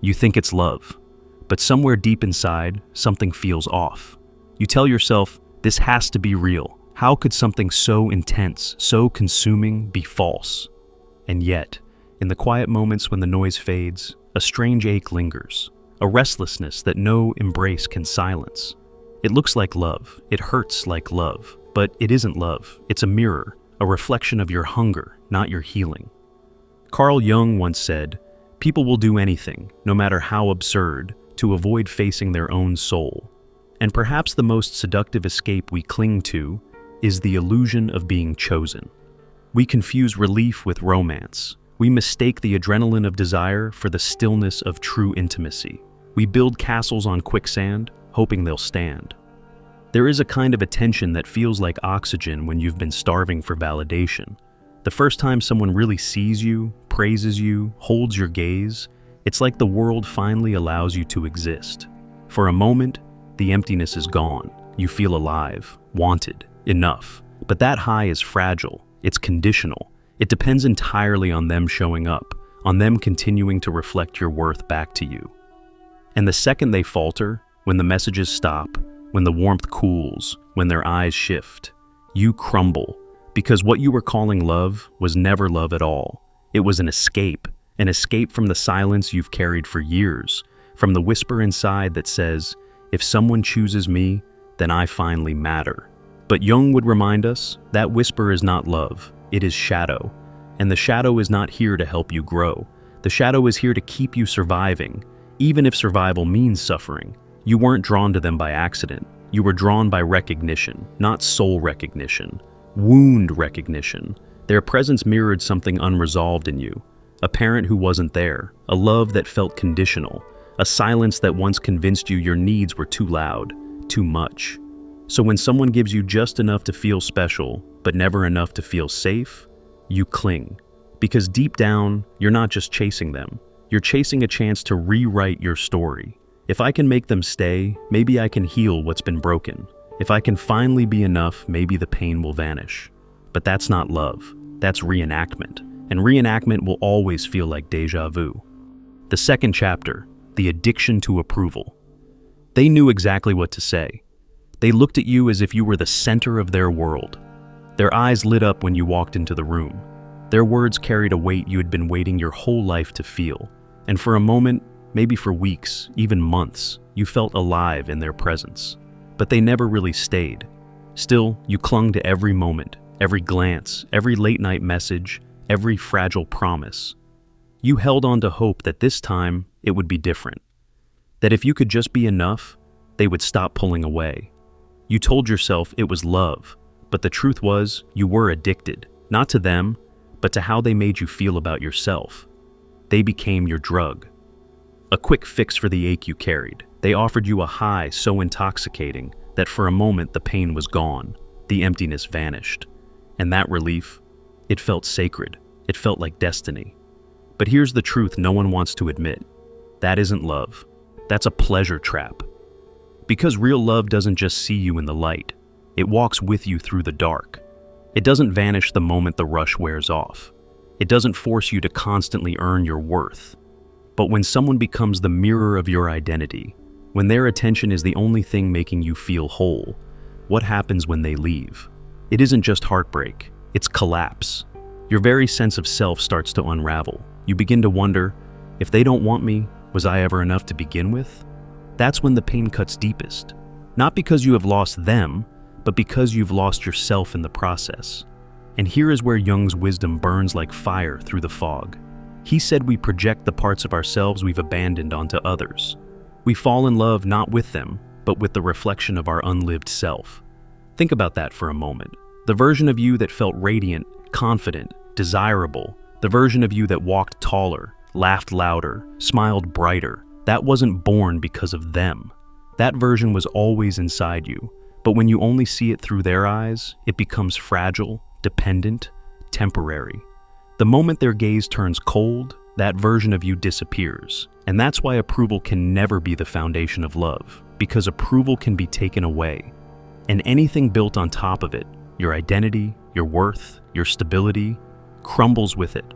You think it's love, but somewhere deep inside, something feels off. You tell yourself, this has to be real. How could something so intense, so consuming, be false? And yet, in the quiet moments when the noise fades, a strange ache lingers, a restlessness that no embrace can silence. It looks like love, it hurts like love, but it isn't love. It's a mirror, a reflection of your hunger, not your healing. Carl Jung once said, "People will do anything, no matter how absurd, to avoid facing their own soul." And perhaps the most seductive escape we cling to is the illusion of being chosen. We confuse relief with romance. We mistake the adrenaline of desire for the stillness of true intimacy. We build castles on quicksand, hoping they'll stand. There is a kind of attention that feels like oxygen when you've been starving for validation. The first time someone really sees you, praises you, holds your gaze, it's like the world finally allows you to exist. For a moment, the emptiness is gone. You feel alive, wanted, enough. But that high is fragile. It's conditional. It depends entirely on them showing up, on them continuing to reflect your worth back to you. And the second they falter, when the messages stop, when the warmth cools, when their eyes shift, you crumble, because what you were calling love was never love at all. It was an escape from the silence you've carried for years, from the whisper inside that says, if someone chooses me, then I finally matter. But Jung would remind us that whisper is not love, it is shadow. And the shadow is not here to help you grow. The shadow is here to keep you surviving, even if survival means suffering. You weren't drawn to them by accident. You were drawn by recognition, not soul recognition, wound recognition. Their presence mirrored something unresolved in you. A parent who wasn't there, a love that felt conditional, a silence that once convinced you your needs were too loud, too much. So when someone gives you just enough to feel special, but never enough to feel safe, you cling. Because deep down, you're not just chasing them. You're chasing a chance to rewrite your story. If I can make them stay, maybe I can heal what's been broken. If I can finally be enough, maybe the pain will vanish. But that's not love. That's reenactment. And reenactment will always feel like déjà vu. The second chapter, the addiction to approval. They knew exactly what to say. They looked at you as if you were the center of their world. Their eyes lit up when you walked into the room. Their words carried a weight you had been waiting your whole life to feel. And for a moment, maybe for weeks, even months, you felt alive in their presence. But they never really stayed. Still, you clung to every moment, every glance, every late-night message, every fragile promise. You held on to hope that this time it would be different. That if you could just be enough, they would stop pulling away. You told yourself it was love, but the truth was you were addicted, not to them, but to how they made you feel about yourself. They became your drug. A quick fix for the ache you carried. They offered you a high so intoxicating that for a moment the pain was gone, the emptiness vanished. And that relief, it felt sacred. It felt like destiny. But here's the truth no one wants to admit. That isn't love. That's a pleasure trap. Because real love doesn't just see you in the light. It walks with you through the dark. It doesn't vanish the moment the rush wears off. It doesn't force you to constantly earn your worth. But when someone becomes the mirror of your identity, when their attention is the only thing making you feel whole, what happens when they leave? It isn't just heartbreak, it's collapse. Your very sense of self starts to unravel. You begin to wonder, if they don't want me, was I ever enough to begin with? That's when the pain cuts deepest. Not because you have lost them, but because you've lost yourself in the process. And here is where Jung's wisdom burns like fire through the fog. He said we project the parts of ourselves we've abandoned onto others. We fall in love not with them, but with the reflection of our unlived self. Think about that for a moment. The version of you that felt radiant, confident, desirable, the version of you that walked taller, laughed louder, smiled brighter, that wasn't born because of them. That version was always inside you, but when you only see it through their eyes, it becomes fragile, dependent, temporary. The moment their gaze turns cold, that version of you disappears. And that's why approval can never be the foundation of love, because approval can be taken away. And anything built on top of it, your identity, your worth, your stability, crumbles with it.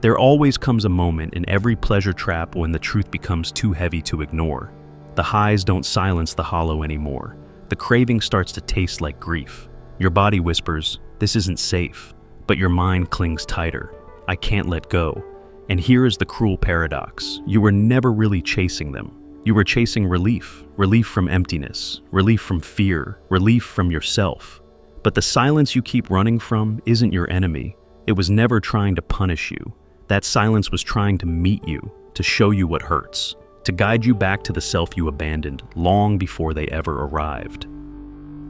There always comes a moment in every pleasure trap when the truth becomes too heavy to ignore. The highs don't silence the hollow anymore. The craving starts to taste like grief. Your body whispers, "This isn't safe," but your mind clings tighter. "I can't let go." And here is the cruel paradox. You were never really chasing them. You were chasing relief, relief from emptiness, relief from fear, relief from yourself. But the silence you keep running from isn't your enemy. It was never trying to punish you. That silence was trying to meet you, to show you what hurts, to guide you back to the self you abandoned long before they ever arrived.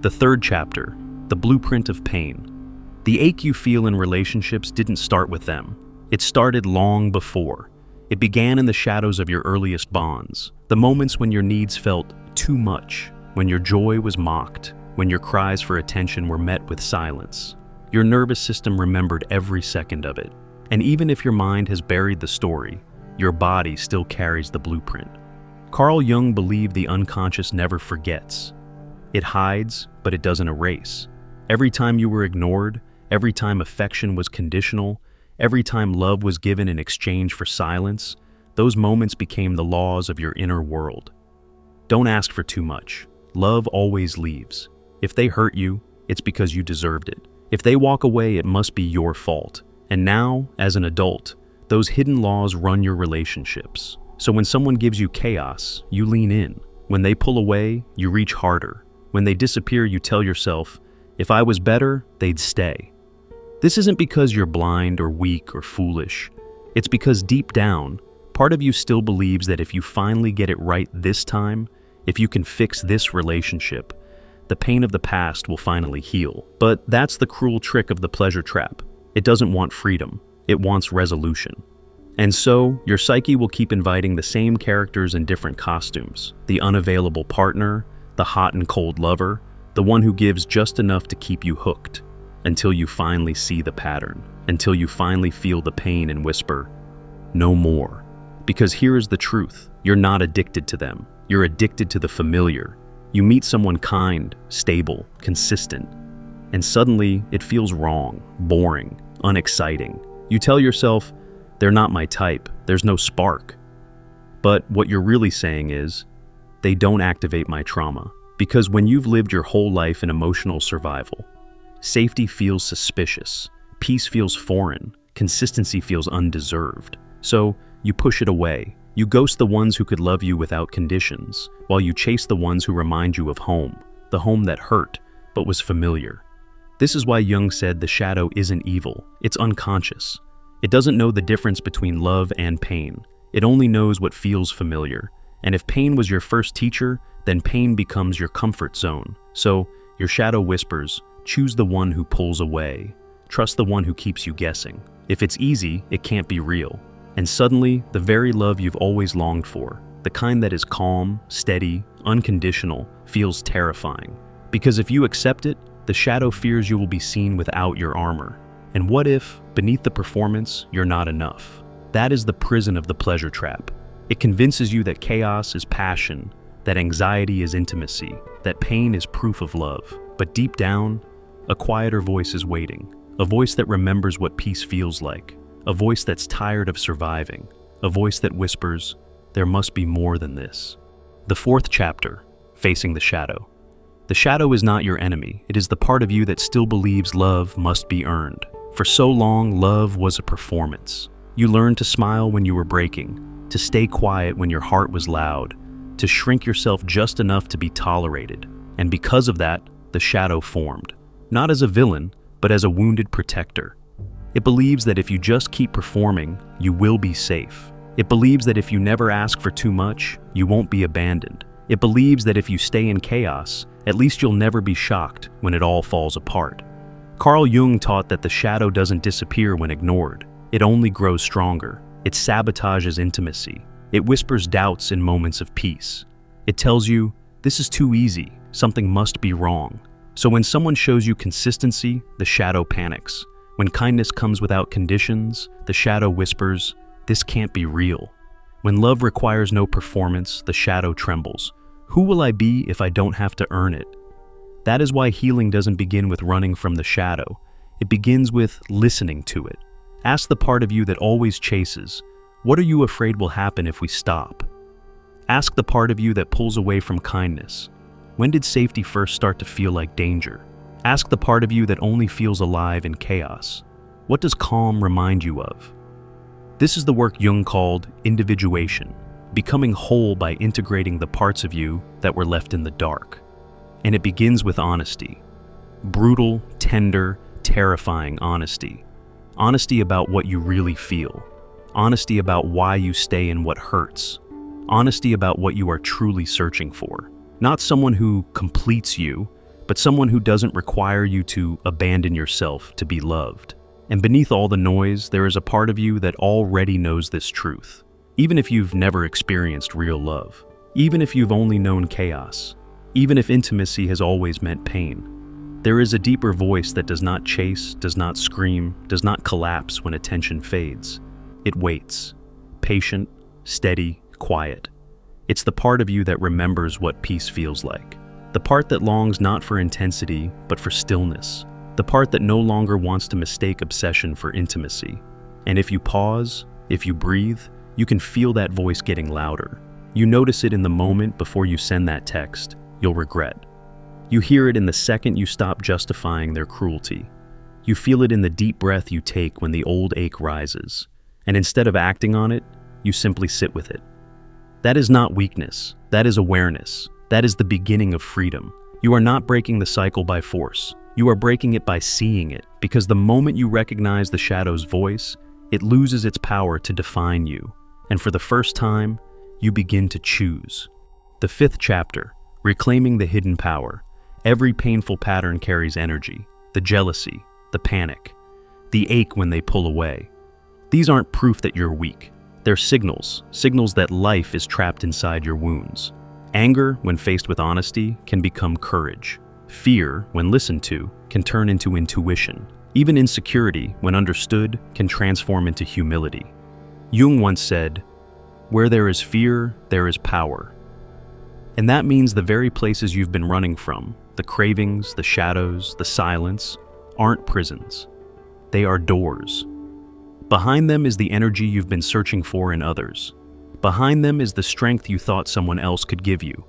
The third chapter, the blueprint of pain. The ache you feel in relationships didn't start with them. It started long before. It began in the shadows of your earliest bonds, the moments when your needs felt too much, when your joy was mocked, when your cries for attention were met with silence. Your nervous system remembered every second of it. And even if your mind has buried the story, your body still carries the blueprint. Carl Jung believed the unconscious never forgets. It hides, but it doesn't erase. Every time you were ignored, every time affection was conditional, every time love was given in exchange for silence, those moments became the laws of your inner world. Don't ask for too much. Love always leaves. If they hurt you, it's because you deserved it. If they walk away, it must be your fault. And now, as an adult, those hidden laws run your relationships. So when someone gives you chaos, you lean in. When they pull away, you reach harder. When they disappear, you tell yourself, if I was better, they'd stay. This isn't because you're blind or weak or foolish. It's because deep down, part of you still believes that if you finally get it right this time, if you can fix this relationship, the pain of the past will finally heal. But that's the cruel trick of the pleasure trap. It doesn't want freedom. It wants resolution. And so, your psyche will keep inviting the same characters in different costumes. The unavailable partner, the hot and cold lover, the one who gives just enough to keep you hooked, until you finally see the pattern, until you finally feel the pain and whisper, no more. Because here is the truth. You're not addicted to them. You're addicted to the familiar. You meet someone kind, stable, consistent, and suddenly it feels wrong, boring, unexciting. You tell yourself, they're not my type, there's no spark. But what you're really saying is, they don't activate my trauma. Because when you've lived your whole life in emotional survival, safety feels suspicious, peace feels foreign, consistency feels undeserved. So you push it away. You ghost the ones who could love you without conditions, while you chase the ones who remind you of home, the home that hurt, but was familiar. This is why Jung said the shadow isn't evil, it's unconscious. It doesn't know the difference between love and pain. It only knows what feels familiar. And if pain was your first teacher, then pain becomes your comfort zone. So, your shadow whispers, choose the one who pulls away. Trust the one who keeps you guessing. If it's easy, it can't be real. And suddenly, the very love you've always longed for, the kind that is calm, steady, unconditional, feels terrifying. Because if you accept it, the shadow fears you will be seen without your armor. And what if, beneath the performance, you're not enough? That is the prison of the pleasure trap. It convinces you that chaos is passion, that anxiety is intimacy, that pain is proof of love. But deep down, a quieter voice is waiting, a voice that remembers what peace feels like, a voice that's tired of surviving, a voice that whispers, there must be more than this. The fourth chapter, facing the shadow. The shadow is not your enemy. It is the part of you that still believes love must be earned. For so long, love was a performance. You learned to smile when you were breaking, to stay quiet when your heart was loud, to shrink yourself just enough to be tolerated. And because of that, the shadow formed. Not as a villain, but as a wounded protector. It believes that if you just keep performing, you will be safe. It believes that if you never ask for too much, you won't be abandoned. It believes that if you stay in chaos, at least you'll never be shocked when it all falls apart. Carl Jung taught that the shadow doesn't disappear when ignored. It only grows stronger. It sabotages intimacy. It whispers doubts in moments of peace. It tells you, this is too easy, something must be wrong. So when someone shows you consistency, the shadow panics. When kindness comes without conditions, the shadow whispers, this can't be real. When love requires no performance, the shadow trembles. Who will I be if I don't have to earn it? That is why healing doesn't begin with running from the shadow. It begins with listening to it. Ask the part of you that always chases, what are you afraid will happen if we stop? Ask the part of you that pulls away from kindness, when did safety first start to feel like danger? Ask the part of you that only feels alive in chaos, what does calm remind you of? This is the work Jung called individuation, becoming whole by integrating the parts of you that were left in the dark. And it begins with honesty. Brutal, tender, terrifying honesty. Honesty about what you really feel. Honesty about why you stay in what hurts. Honesty about what you are truly searching for. Not someone who completes you, but someone who doesn't require you to abandon yourself to be loved. And beneath all the noise, there is a part of you that already knows this truth. Even if you've never experienced real love. Even if you've only known chaos. Even if intimacy has always meant pain. There is a deeper voice that does not chase, does not scream, does not collapse when attention fades. It waits. Patient, steady, quiet. It's the part of you that remembers what peace feels like. The part that longs not for intensity, but for stillness. The part that no longer wants to mistake obsession for intimacy. And if you pause, if you breathe, you can feel that voice getting louder. You notice it in the moment before you send that text you'll regret. You hear it in the second you stop justifying their cruelty. You feel it in the deep breath you take when the old ache rises. And instead of acting on it, you simply sit with it. That is not weakness. That is awareness. That is the beginning of freedom. You are not breaking the cycle by force. You are breaking it by seeing it, because the moment you recognize the shadow's voice, it loses its power to define you. And for the first time, you begin to choose. The 5th chapter, reclaiming the hidden power. Every painful pattern carries energy, the jealousy, the panic, the ache when they pull away. These aren't proof that you're weak. They're signals that life is trapped inside your wounds. Anger, when faced with honesty, can become courage. Fear, when listened to, can turn into intuition. Even insecurity, when understood, can transform into humility. Jung once said, "Where there is fear, there is power." And that means the very places you've been running from, the cravings, the shadows, the silence, aren't prisons. They are doors. Behind them is the energy you've been searching for in others. Behind them is the strength you thought someone else could give you.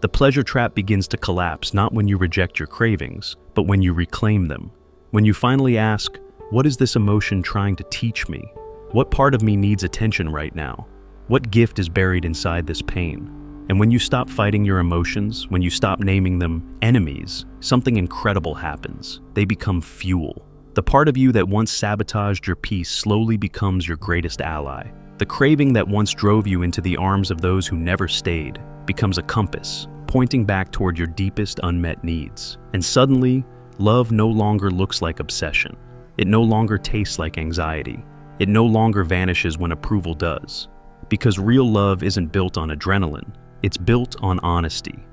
The pleasure trap begins to collapse not when you reject your cravings, but when you reclaim them. When you finally ask, what is this emotion trying to teach me? What part of me needs attention right now? What gift is buried inside this pain? And when you stop fighting your emotions, when you stop naming them enemies, something incredible happens. They become fuel. The part of you that once sabotaged your peace slowly becomes your greatest ally. The craving that once drove you into the arms of those who never stayed becomes a compass, pointing back toward your deepest unmet needs. And suddenly, love no longer looks like obsession. It no longer tastes like anxiety. It no longer vanishes when approval does. Because real love isn't built on adrenaline, it's built on honesty.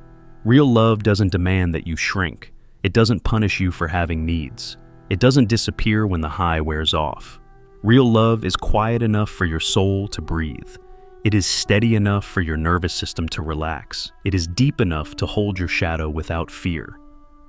Real love doesn't demand that you shrink. It doesn't punish you for having needs. It doesn't disappear when the high wears off. Real love is quiet enough for your soul to breathe. It is steady enough for your nervous system to relax. It is deep enough to hold your shadow without fear.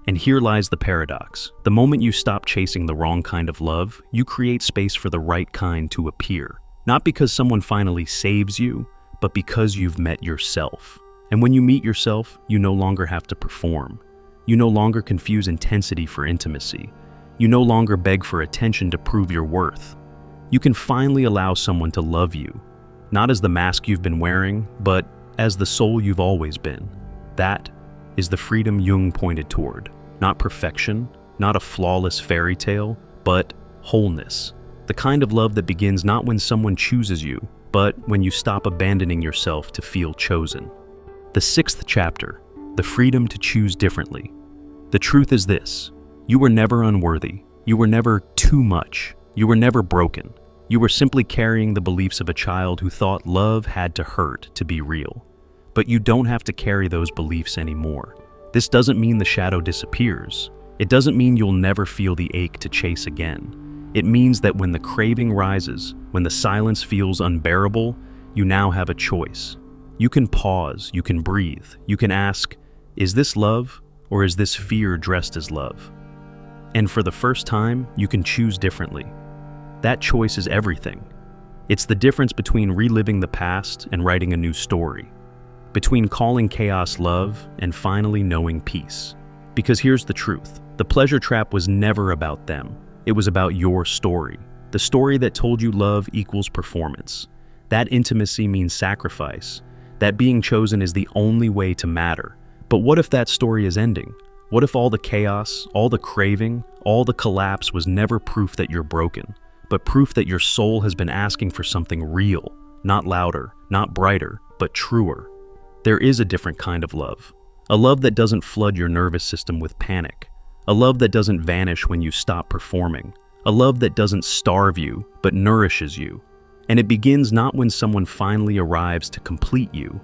And here lies the paradox. The moment you stop chasing the wrong kind of love, you create space for the right kind to appear. Not because someone finally saves you, but because you've met yourself. And when you meet yourself, you no longer have to perform. You no longer confuse intensity for intimacy. You no longer beg for attention to prove your worth. You can finally allow someone to love you, not as the mask you've been wearing, but as the soul you've always been. That is the freedom Jung pointed toward. Not perfection, not a flawless fairy tale, but wholeness. The kind of love that begins not when someone chooses you, but when you stop abandoning yourself to feel chosen. The 6th chapter, the freedom to choose differently. The truth is this: you were never unworthy. You were never too much. You were never broken. You were simply carrying the beliefs of a child who thought love had to hurt to be real. But you don't have to carry those beliefs anymore. This doesn't mean the shadow disappears. It doesn't mean you'll never feel the ache to chase again. It means that when the craving rises, when the silence feels unbearable, you now have a choice. You can pause, you can breathe, you can ask, is this love or is this fear dressed as love? And for the first time, you can choose differently. That choice is everything. It's the difference between reliving the past and writing a new story, between calling chaos love and finally knowing peace. Because here's the truth. The pleasure trap was never about them. It was about your story. The story that told you love equals performance. That intimacy means sacrifice. That being chosen is the only way to matter. But what if that story is ending? What if all the chaos, all the craving, all the collapse was never proof that you're broken, but proof that your soul has been asking for something real, not louder, not brighter, but truer? There is a different kind of love. A love that doesn't flood your nervous system with panic. A love that doesn't vanish when you stop performing. A love that doesn't starve you, but nourishes you. And it begins not when someone finally arrives to complete you,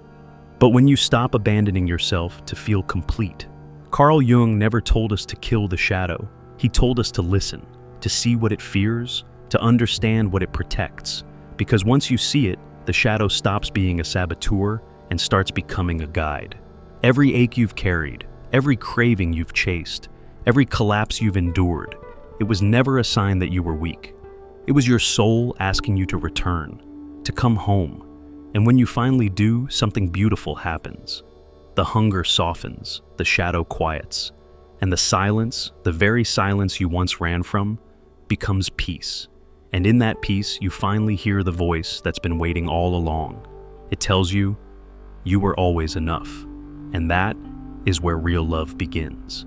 but when you stop abandoning yourself to feel complete. Carl Jung never told us to kill the shadow. He told us to listen, to see what it fears, to understand what it protects. Because once you see it, the shadow stops being a saboteur and starts becoming a guide. Every ache you've carried, every craving you've chased, every collapse you've endured, it was never a sign that you were weak. It was your soul asking you to return, to come home. And when you finally do, something beautiful happens. The hunger softens, the shadow quiets, and the silence, the very silence you once ran from, becomes peace. And in that peace, you finally hear the voice that's been waiting all along. It tells you, you were always enough. And that is where real love begins.